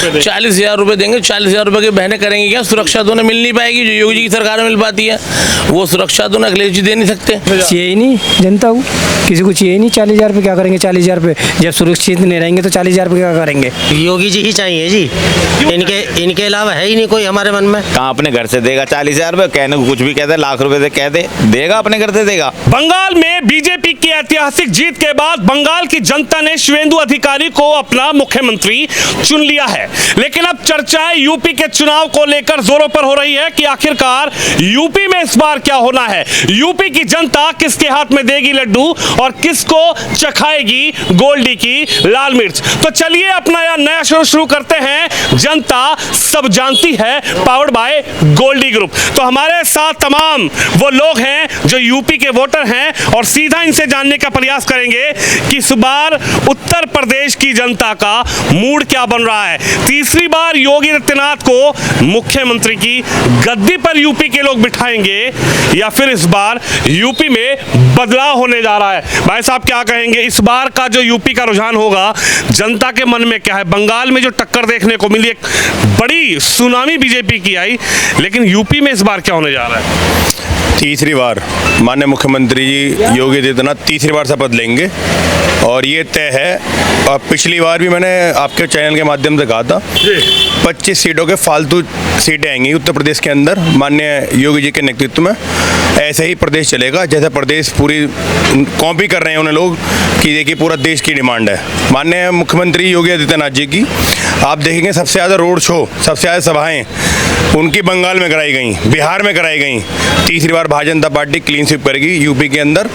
40,000 रुपए देंगे। 40,000 रुपए की बहनें करेंगी क्या? सुरक्षा तो उन्हें मिल नहीं पाएगी जो योगी जी की सरकार में मिल पाती है। वो सुरक्षा तो अखिलेश जी दे नहीं सकते। चाहिए ही नहीं जनता को, किसी को चाहिए नहीं। 40,000 रुपये क्या करेंगे? 40,000 रुपये जब सुरक्षित नहीं रहेंगे तो 40,000 रुपये क्या करेंगे? योगी जी ही चाहिए जी, इनके अलावा है ही नहीं कोई हमारे मन में। कहाँ अपने घर से देगा 40,000 रुपए? कहने को कुछ भी कहते हैं, लाख रुपए से कह दे, देगा अपने घर से देगा। बंगाल में बीजेपी की ऐतिहासिक जीत के बाद बंगाल की जनता ने शुवेंदु अधिकारी को अपना मुख्यमंत्री चुन लिया है। लेकिन अब चर्चाएं यूपी के चुनाव को लेकर जोरों पर हो रही है कि आखिरकार यूपी में इस बार क्या होना है। यूपी की जनता किसके हाथ में देगी लड्डू और किसको चखाएगी गोल्डी की लाल मिर्च। तो चलिए अपना यह नया शो शुरू करते हैं। जनता सब जानती है, पावर्ड बाय गोल्डी ग्रुप। तो हमारे साथ तमाम वो लोग हैं जो यूपी के वोटर हैं और सीधा इनसे जानने का प्रयास करेंगे कि इस बार उत्तर प्रदेश की जनता का मूड क्या बन रहा है। तीसरी बार योगी आदित्यनाथ को मुख्यमंत्री की गद्दी पर यूपी के लोग बिठाएंगे या फिर इस बार यूपी में बदलाव होने जा रहा है। भाई साहब क्या कहेंगे, इस बार का जो यूपी का रुझान होगा जनता के मन में क्या है? बंगाल में जो टक्कर देखने को मिली, एक बड़ी सुनामी बीजेपी की आई, लेकिन यूपी में इस बार क्या होने जा रहा है? तीसरी बार माननीय मुख्यमंत्री जी योगी आदित्यनाथ तीसरी बार शपथ लेंगे और ये तय है। और पिछली बार भी मैंने आपके चैनल के माध्यम से कहा था 25 सीटों के फालतू सीटें आएंगी उत्तर प्रदेश के अंदर माननीय योगी जी के नेतृत्व में। ऐसे ही प्रदेश चलेगा जैसे प्रदेश पूरी कॉपी कर रहे हैं उन्हें लोग कि देखिए पूरा देश की डिमांड है। माननीय मुख्यमंत्री योगी आदित्यनाथ जी की आप देखेंगे सबसे ज़्यादा रोड शो, सबसे ज़्यादा सभाएँ उनकी बंगाल में कराई गई, बिहार में कराई गई। तीसरी बार Bharatiya Janata party clean sweep करेगी यूपी के अंदर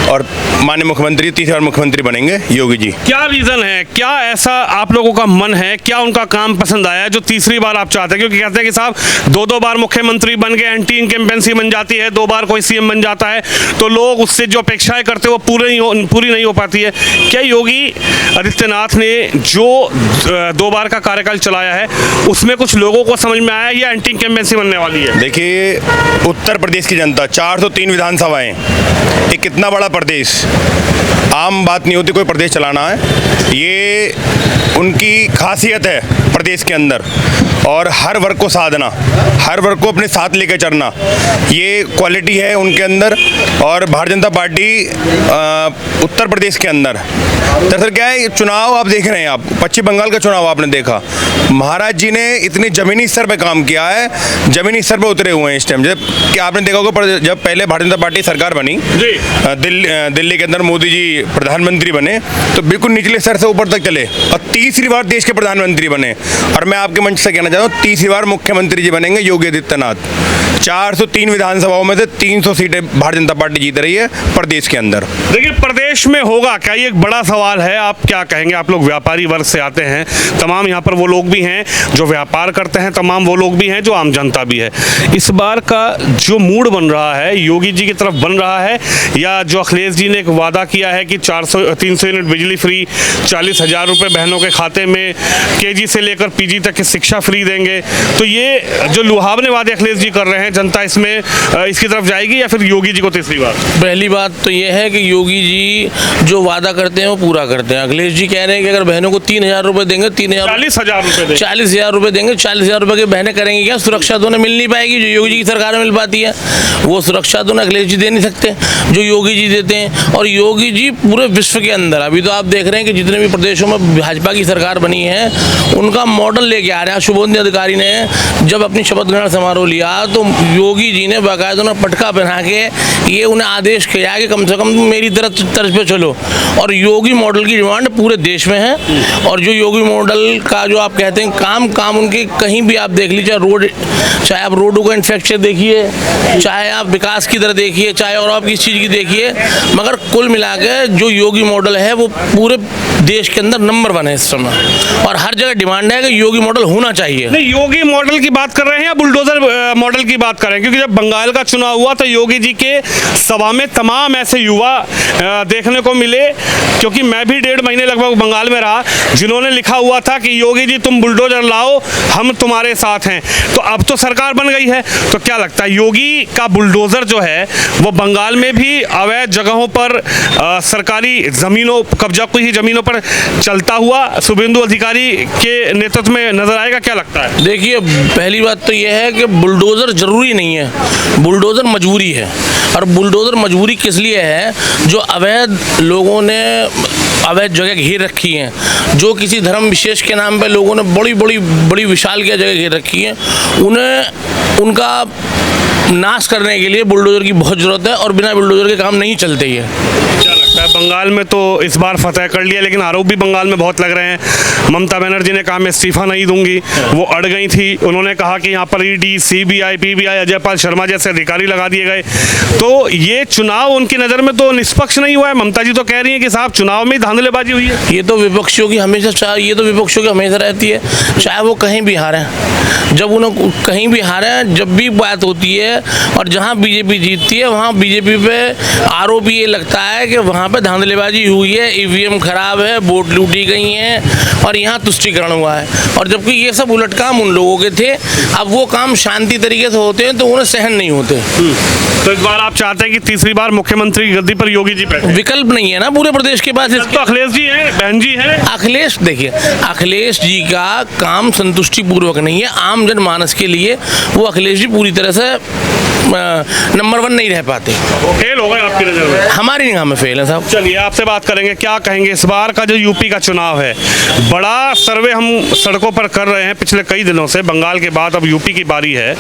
और माननीय मुख्यमंत्री तीसरी बार मुख्यमंत्री बनेंगे योगी जी। क्या रीजन है, क्या ऐसा आप लोगों का मन है, क्या उनका काम पसंद आया जो तीसरी बार आप चाहते हैं? क्योंकि कहते हैं कि साहब दो बार मुख्यमंत्री बन गए, एंटी इनकम्बेंसी बन जाती है, 2 बार कोई सीएम बन जाता है तो लोग उससे जो अपेक्षाएं करते हैं वो पूरी नहीं हो पाती है। क्या योगी आदित्यनाथ ने जो 2 बार का कार्यकाल चलाया है उसमें कुछ लोगों को समझ में आया या एंटी इनकम्बेंसी बनने वाली है? देखिए उत्तर प्रदेश की जनता 403 विधानसभाएं, ये कितना बड़ा प्रदेश, आम बात नहीं होती कोई प्रदेश चलाना है। ये उनकी खासियत है प्रदेश के अंदर और हर वर्ग को साधना, हर वर्ग को अपने साथ लेकर चलना, ये क्वालिटी है उनके अंदर। और भारतीय जनता पार्टी उत्तर प्रदेश के अंदर दरअसल क्या है, चुनाव आप देख रहे हैं, आप पश्चिम बंगाल का चुनाव आपने देखा, महाराज जी ने इतने ज़मीनी स्तर पे काम किया है, ज़मीनी स्तर पे उतरे हुए हैं इस टाइम। जब कि आपने देखा होगा जब पहले भारतीय जनता पार्टी सरकार बनी, दिल्ली के अंदर मोदी जी प्रधानमंत्री बने तो बिल्कुल निचले स्तर से ऊपर तक चले और तीसरी बार देश के प्रधानमंत्री बने। और मैं आपके मंच से कहना चाहता हूँ तीसरी बार मुख्यमंत्री जी बनेंगे योगी आदित्यनाथ। 403 विधानसभाओं में से 300 सीटें भारतीय जनता पार्टी जीत रही है प्रदेश के अंदर। देखिए प्रदेश में होगा क्या, ये एक बड़ा सवाल है। आप क्या कहेंगे? आप लोग व्यापारी वर्ग से आते हैं, तमाम यहाँ पर वो लोग भी हैं जो व्यापार करते हैं, तमाम वो लोग भी हैं जो आम जनता भी है। इस बार का जो मूड बन रहा है योगी जी की तरफ बन रहा है या जो अखिलेश जी ने एक वादा किया है कि 300 यूनिट बिजली फ्री, 40,000 रुपये बहनों के खाते में, केजी से लेकर पीजी तक की शिक्षा फ्री देंगे, तो ये जो लुभावने वादे अखिलेश जी कर रहे हैं जनता इसमें इसकी तरफ जाएगी या फिर योगी जी को तीसरी बार? पहली बात तो ये है कि योगी जी जो वादा करते हैं वो पूरा करते हैं। अखिलेश जी कह रहे हैं कि अगर बहनों को 3,000 रुपये देंगे, 40,000 रुपये 40,000 रुपये देंगे। 40,000 रुपये की बहनें करेंगी क्या? सुरक्षा तो उन्हें मिल नहीं पाएगी जो योगी जी की सरकार में मिल पाती है। वो सुरक्षा तो अखिलेश जी दे नहीं सकते जो योगी जी देते हैं। और योगी जी पूरे विश्व के अंदर, अभी तो आप देख रहे हैं कि जितने भी प्रदेशों में भाजपा की सरकार बनी है उनका मॉडल लेके आ रहे हैं। शुभोदय अधिकारी ने जब अपनी शपथ ग्रहण समारोह लिया तो योगी जी ने बाकायदा उन्हें पटका पहना के ये उन्हें आदेश किया कि कम से कम मेरी तर्ज पे चलो। और योगी मॉडल की डिमांड पूरे देश में है। और जो योगी मॉडल का जो आप कहते हैं काम उनके कहीं भी आप देख लीजिए, रोड, चाहे आप रोडों का इंफ्रास्ट्रक्चर देखिए, चाहे आप विकास की तरह देखिए, चाहे और आप किस चीज़ की देखिए, मगर कुल मिला के जो योगी मॉडल है वो पूरे देश के अंदर नंबर 1 है इस समय। और हर जगह डिमांड है कि योगी मॉडल होना चाहिए। नहीं, योगी मॉडल की बात कर रहे हैं या बुलडोजर मॉडल की बात कर रहे हैं? क्योंकि जब बंगाल का चुनाव हुआ तो योगी जी के सभा में तमाम ऐसे युवा देखने को मिले, क्योंकि मैं भी 1.5 महीने लगभग बंगाल में रहा, जिन्होंने लिखा हुआ था कि योगी जी तुम बुलडोजर लाओ, हम तुम्हारे साथ हैं। तो अब तो सरकार बन गई है, तो क्या लगता है योगी का बुलडोजर जो है वो बंगाल में भी अवैध जगहों पर सरकारी जमीनों, कब्जा की ज़मीनों पर चलता हुआ शुभेंदु अधिकारी के नेतृत्व में नजर आएगा, क्या लगता है? देखिए, पहली बात तो यह है कि बुलडोज़र ज़रूरी नहीं है, बुलडोज़र मजबूरी है। और बुलडोज़र मजबूरी किस लिए है? जो अवैध लोगों ने अवैध जगह घेर रखी हैं, जो किसी धर्म विशेष के नाम पे लोगों ने बड़ी विशाल क्या जगह घेर रखी है, उन्हें उनका नाश करने के लिए बुलडोज़र की बहुत ज़रूरत है, और बिना बुलडोज़र के काम नहीं चलते ही है। क्या लगता है, बंगाल में तो इस बार फतह कर लिया, लेकिन आरोप भी बंगाल में बहुत लग रहे हैं। ममता बनर्जी ने कहा मैं इस्तीफा नहीं दूंगी, वो अड़ गई थी। उन्होंने कहा कि यहाँ पर ED, CBI, PBI, Ajay Pal Sharma जैसे अधिकारी लगा दिए गए। तो ये चुनाव उनकी नज़र में तो निष्पक्ष नहीं हुआ है। ममता जी तो कह रही हैं कि साहब चुनाव में ही धांधलेबाजी हुई है। ये तो विपक्षियों की हमेशा रहती है, चाहे वो कहीं भी हारें। जब उन्हें कहीं भी हारें, जब भी बात होती है और जहाँ बीजेपी जीतती है, वहाँ बीजेपी पे आरोप ये लगता है कि वहाँ पे धांधलेबाजी हुई है, ईवीएम खराब है, वोट लूटी गई हैं और यहाँ तुष्टीकरण हुआ है। और जबकि ये सब उलट काम उन लोगों के थे। अब वो काम शांति तरीके से होते हैं तो उन्हें सहन नहीं होते। तो इस बार आप चाहते हैं कि तीसरी बार मुख्यमंत्री की गद्दी पर योगी जी बैठे? विकल्प नहीं है ना पूरे प्रदेश के पास। तो अखिलेश जी हैं, बहन जी हैं। अखिलेश, देखिए, अखिलेश जी का काम संतुष्टिपूर्वक नहीं है आम जनमानस के लिए। वो अखिलेश जी पूरी तरह से नंबर 1 नहीं रह पाते। फेल हो गए आपकी नजर में? हमारी निगाह में फेल है साहब। चलिए आपसे बात करेंगे, क्या कहेंगे इस बार का जो यूपी का चुनाव है? बड़ा सर्वे हम सड़कों पर कर रहे हैं पिछले कई दिनों से। बंगाल के बाद अब यूपी की बारी है।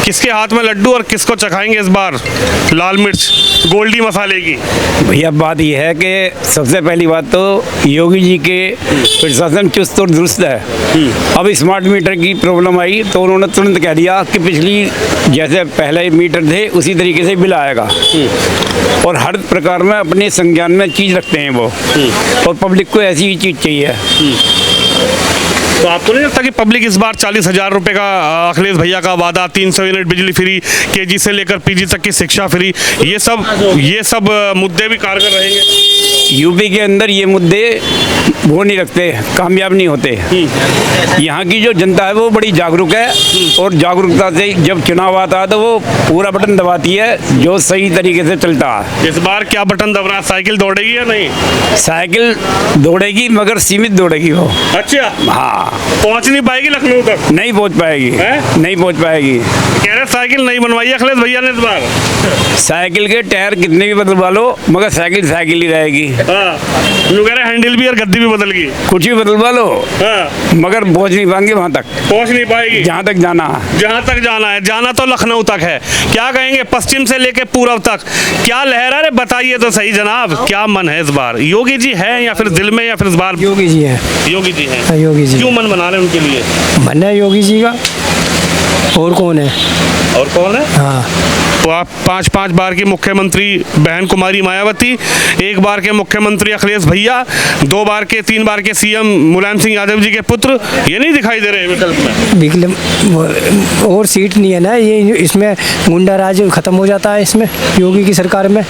किसके हाथ में लड्डू और किसको चखाएंगे इस बार लाल मिर्च गोल्डी मसाले की? भैया बात यह है कि सबसे पहली बात तो योगी जी के प्रशासन चुस्त और दुरुस्त है। अब स्मार्ट मीटर की प्रॉब्लम आई तो उन्होंने तुरंत कह दिया कि पिछली जैसे पहले मीटर थे उसी तरीके से बिल आएगा, और हर प्रकार में अपने संज्ञान में चीज़ रखते हैं वो, और पब्लिक को ऐसी ही चीज़ चाहिए। तो आपको नहीं लगता कि पब्लिक इस बार 40,000 रुपए का अखिलेश भैया का वादा, 300 यूनिट बिजली फ्री, केजी से लेकर पीजी तक की शिक्षा फ्री, ये सब मुद्दे भी कारगर रहेंगे? यूपी के अंदर ये मुद्दे वो नहीं रखते, कामयाब नहीं होते। यहाँ की जो जनता है वो बड़ी जागरूक है, और जागरूकता से जब चुनाव आता है तो वो पूरा बटन दबाती है जो सही तरीके से चलता है। इस बार क्या बटन दबना? साइकिल दौड़ेगी या नहीं? साइकिल दौड़ेगी मगर सीमित दौड़ेगी वो। अच्छा, हाँ, पहुंच नहीं पाएगी लखनऊ तक? नहीं पहुंच पाएगी, नहीं पहुंच पाएगी। कह रहे साइकिल नहीं बनवाई अखिलेश भैया ने इस बार। साइकिल के टायर कितने भी बदलवा लो मगर साइकिल साइकिल ही रहेगी। लोग कह रहे हैंडल भी और गद्दी भी बदल गई। कुछ भी बदलवा लो मगर पहुंच नहीं पाएंगे वहां तक, पहुंच नहीं पाएगी जहां तक जाना है। जहां तक जाना है, जाना तो लखनऊ तक है। क्या कहेंगे पश्चिम से लेके पूर्व तक क्या लहर है? बताइए तो सही जनाब, क्या मन है इस बार? योगी जी है या फिर दिल में, या फिर इस बार योगी जी है? योगी जी हैं। योगी जी क्यों मन बना रहे हैं उनके लिए? मन है योगी जी का, और कौन है? और कौन है? हाँ, तो आप 5 बार की मुख्यमंत्री बहन कुमारी मायावती, 1 बार के मुख्यमंत्री अखिलेश भैया, 2 बार के 3 बार के सीएम मुलायम सिंह यादव जी के पुत्र, ये नहीं दिखाई दे रहे विकल्प में? विकल्प और सीट नहीं है ना, ये इसमें गुंडा राज खत्म हो जाता है इसमें। योगी की सरकार में,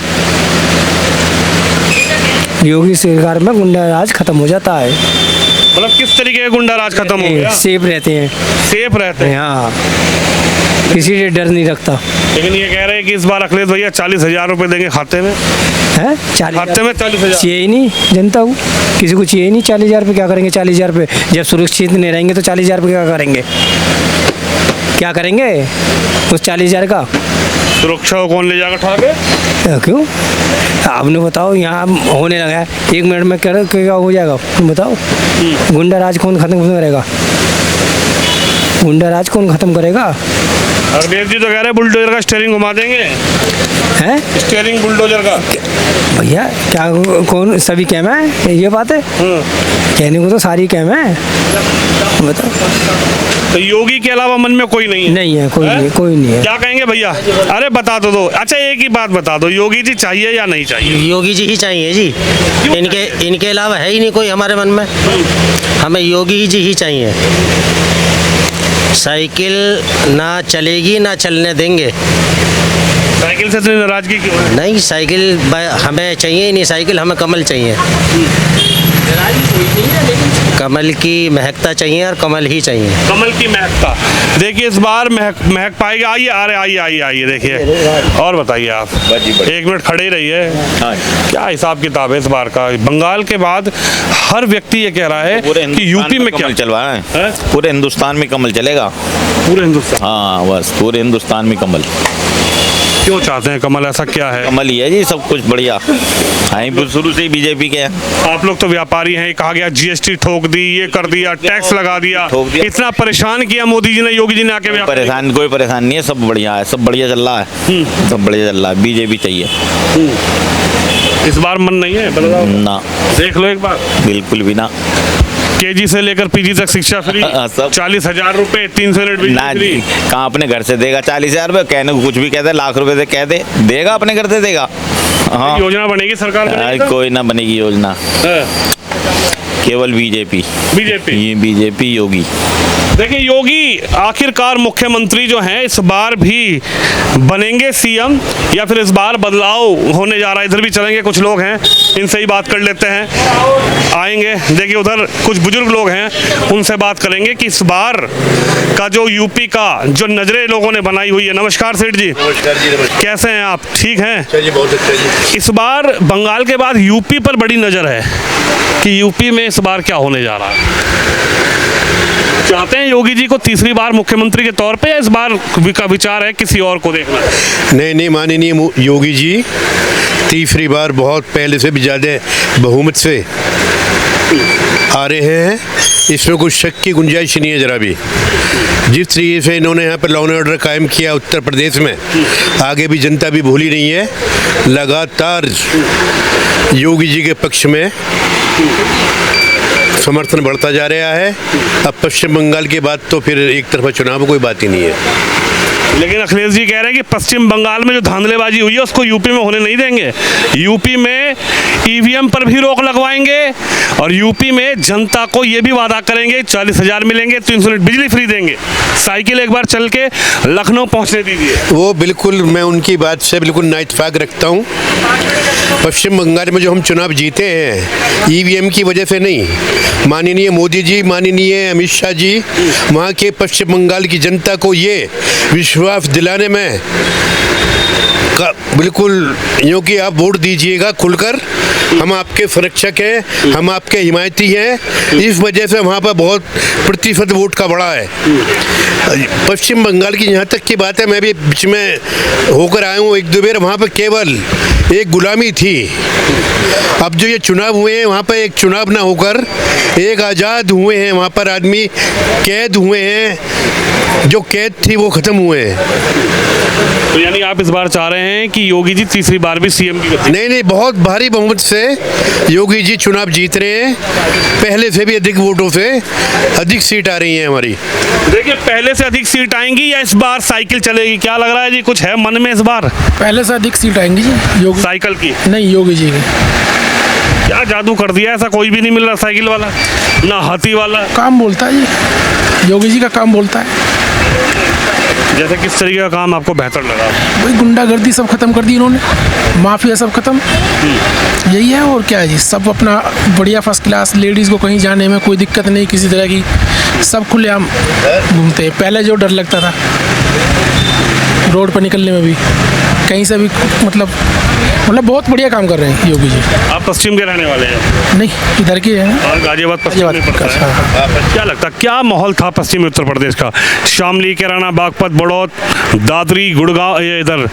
योगी सरकार में गुंडा राज खत्म हो जाता है। मतलब किस तरीके का गुंडा राज खत्म हो गया? सेफ रहते हैं, सेफ रहते हैं। हाँ, किसी से डर नहीं रखता। लेकिन ये कह रहे हैं कि इस बार अखिलेश भैया 40,000 रुपए देंगे खाते में। है 40,000 खाते में 40,000 चाहिए ही नहीं जनता को, किसी को चाहिए ही नहीं। 40,000 रुपये क्या करेंगे? 40,000 रुपये जब सुरक्षित नहीं रहेंगे तो 40,000 रुपये क्या करेंगे? क्या करेंगे उस 40,000 का? सुरक्षा को कौन ले जाकर उठा के? क्यों? आपने बताओ, यहाँ होने लगा है 1 मिनट में क्या हो जाएगा? तुम बताओ, गुंडा राज कौन खत्म करेगा? गुंडा राज कौन खत्म करेगा? अखिलेश जी तो कह रहे हैं बुलडोजर का स्टीयरिंग घुमा देंगे। हैं? स्टीयरिंग बुलडोजर का? भैया क्या कौन सभी कैम है? ये बात है, कहने को तो सारी कैम है। बताओ, तो योगी के अलावा मन में कोई नहीं है? नहीं है, कोई नहीं, कोई नहीं है। क्या कहेंगे भैया? अरे बता तो दो। अच्छा, एक ही बात बता दो, योगी जी चाहिए या नहीं चाहिए? योगी जी ही चाहिए जी, इनके अलावा है ही नहीं कोई हमारे मन में। हमें योगी जी ही चाहिए। साइकिल ना चलेगी ना चलने देंगे। साइकिल से इतनी नाराजगी क्यों है? नहीं, साइकिल हमें चाहिए ही नहीं, साइकिल हमें कमल चाहिए। कमल की महकता चाहिए और कमल ही चाहिए। कमल की महकता, देखिए इस बार महक पाएगा। आइए, अरे आइए देखिए, और बताइए आप। एक मिनट खड़े ही रहिए। क्या हिसाब किताब है इस बार का? बंगाल के बाद हर व्यक्ति ये कह रहा है कि यूपी में क्या चलवा है? पूरे हिंदुस्तान में कमल चलेगा। पूरे हिंदुस्तान? हाँ, बस पूरे हिंदुस्तान में कमल। क्यों चाहते हैं कमल? ऐसा क्या है? कमल ही है जी, सब कुछ बढ़िया। हाँ, शुरू से ही बीजेपी के हैं। आप लोग तो व्यापारी हैं, कहा गया जीएसटी ठोक दी, ये कर दिया, टैक्स लगा दिया, इतना परेशान किया मोदी जी ने, योगी जी ने आके। कोई परेशान नहीं है, सब बढ़िया है, सब बढ़िया चल रहा है, सब बढ़िया चल रहा है। बीजेपी चाहिए। इस बार मन नहीं है बदलाव? ना, देख लो एक बार। बिल्कुल भी ना। केजी से लेकर पीजी तक शिक्षा फ्री, 40,000 रुपए, 300 यूनिट बिजली फ्री। कहाँ अपने घर से देगा 40,000 रुपए? कहने को कुछ भी कहते, लाख रुपए से कह दे, देगा अपने घर से देगा। हाँ, योजना बनेगी सरकार बनेगी? कोई ना बनेगी योजना, केवल बीजेपी योगी। देखिए योगी आखिरकार मुख्यमंत्री जो हैं इस बार भी बनेंगे सीएम, या फिर इस बार बदलाव होने जा रहा है? इधर भी चलेंगे, कुछ लोग हैं, इनसे ही बात कर लेते हैं। आएंगे, देखिए उधर कुछ बुजुर्ग लोग हैं, उनसे बात करेंगे कि इस बार का जो यूपी का जो नजरें लोगों ने बनाई हुई है। नमस्कार सेठ जी। नमस्कार जी। नमस्कार। कैसे हैं आप? ठीक हैं? अच्छा जी, बहुत अच्छा जी। इस बार बंगाल के बाद यूपी पर बड़ी नजर है कि यूपी में इस बार क्या होने जा रहा है? चाहते हैं योगी जी को तीसरी बार मुख्यमंत्री के तौर पे, या इस बार का विचार है किसी और को देखना? नहीं, माननीय योगी जी तीसरी बार बहुत पहले से भी ज़्यादा बहुमत से आ रहे हैं, इसमें कुछ शक की गुंजाइश नहीं है जरा भी। जिस तरीके से इन्होंने यहाँ पर लॉ एंड ऑर्डर कायम किया उत्तर प्रदेश में, आगे भी जनता भी भूली नहीं है। लगातार योगी जी के पक्ष में समर्थन बढ़ता जा रहा है। अब पश्चिम बंगाल के बाद तो फिर एक तरफा चुनाव कोई बात ही नहीं है। लेकिन अखिलेश जी कह रहे हैं कि पश्चिम बंगाल में जो धांधलेबाजी हुई है उसको यूपी में होने नहीं देंगे। यूपी में ईवीएम पर भी रोक लगवाएंगे, और यूपी में जनता को ये भी वादा करेंगे 40,000 मिलेंगे, 300 यूनिट बिजली फ्री देंगे। साइकिल एक बार चल के लखनऊ पहुंचने दीजिए। वो बिल्कुल, मैं उनकी बात से बिल्कुल ना इत्तेफाक रखता हूँ। पश्चिम बंगाल में जो हम चुनाव जीते हैं ईवीएम की वजह से नहीं, माननीय मोदी जी, माननीय अमित शाह जी वहाँ के पश्चिम बंगाल की जनता को ये विश्वास दिलाने में बिल्कुल यूँ कि आप वोट दीजिएगा खुलकर, हम आपके सुरक्षक हैं, हम आपके हिमायती हैं। इस वजह से वहाँ पर बहुत प्रतिशत वोट का बढ़ा है। पश्चिम बंगाल की जहाँ तक की बात है, मैं भी बीच में होकर आया हूँ एक दो बार, वहाँ पर केवल एक गुलामी थी। अब जो ये चुनाव हुए हैं वहाँ पर एक चुनाव ना होकर एक आज़ाद हुए हैं, वहाँ पर आदमी कैद हुए हैं, जो कैद थी वो ख़त्म हुए हैं। तो यानी आप इस बार चाह रहे हैं कि योगी जी तीसरी बार भी सीएम की गद्दी? नहीं, बहुत भारी बहुमत से योगी जी चुनाव जीत रहे हैं। पहले से भी अधिक वोटों से अधिक सीट आ रही है हमारी। देखिए पहले से अधिक सीट आएंगी या इस बार साइकिल चलेगी? क्या लग रहा है जी, कुछ है मन में इस बार? पहले से अधिक सीट आएंगी जी। योगी साइकिल की नहीं, योगी जी की। क्या जादू कर दिया, ऐसा कोई भी नहीं मिल रहा साइकिल वाला, ना हाथी वाला? काम बोलता है जी, योगी जी का काम बोलता है। जैसे किस तरीके का काम आपको बेहतर लगा? वही गुंडागर्दी सब खत्म कर दी इन्होंने, माफिया सब खत्म, यही है और क्या है जी। सब अपना बढ़िया फर्स्ट क्लास, लेडीज़ को कहीं जाने में कोई दिक्कत नहीं किसी तरह की, सब खुलेआम घूमते हैं। पहले जो डर लगता था रोड पर निकलने में भी, कहीं से भी, मतलब बहुत बढ़िया काम कर रहे हैं योगी जी। आप पश्चिम के रहने वाले हैं? नहीं, इधर के हैं। और गाजियाबाद पश्चिम में पड़ता है। क्या लगता है क्या माहौल था पश्चिमी उत्तर प्रदेश का? शामली, कैराना, बागपत, बड़ौद, दादरी, गुड़गांव, ये इधर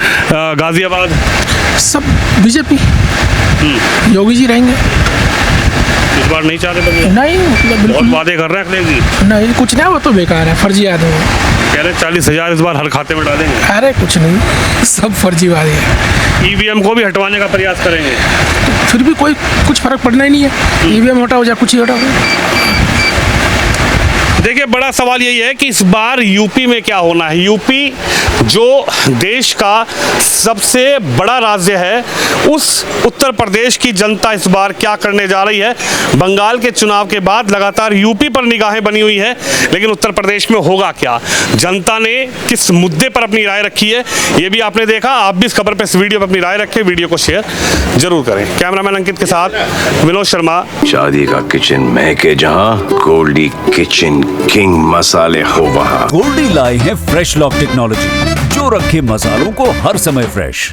गाजियाबाद, सब बीजेपी, योगी जी रहेंगे। इस बार नहीं चाहते बदलाव? नहीं, मतलब बहुत बिल्कुल वादे कर रहे हैं अखिलेश जी। नहीं, कुछ नहीं, वो तो बेकार है, फर्जी आदमी है। कह रहे 40,000 इस बार हर खाते में डालेंगे। अरे कुछ नहीं, सब फर्जीवादे है। ईवीएम को भी हटवाने का प्रयास करेंगे? फिर भी कोई कुछ फर्क पड़ना ही नहीं है। ईवीएम हटाओ या कुछ ही हटाओ, देखिए बड़ा सवाल यही है कि इस बार यूपी में क्या होना है। यूपी जो देश का सबसे बड़ा राज्य है, उस उत्तर प्रदेश की जनता इस बार क्या करने जा रही है। बंगाल के चुनाव के बाद लगातार यूपी पर निगाहें बनी हुई है, लेकिन उत्तर प्रदेश में होगा क्या, जनता ने किस मुद्दे पर अपनी राय रखी है, ये भी आपने देखा। आप भी इस खबर पर, इस वीडियो पर अपनी राय रखें, वीडियो को शेयर जरूर करें। कैमरामैन अंकित के साथ विनोद शर्मा। शादी का किचन महके जहां, गोल्डी किचन किंग मसाले हो वहां। गोल्डी लाए हैं फ्रेश लॉक टेक्नोलॉजी, जो रखे मसालों को हर समय फ्रेश।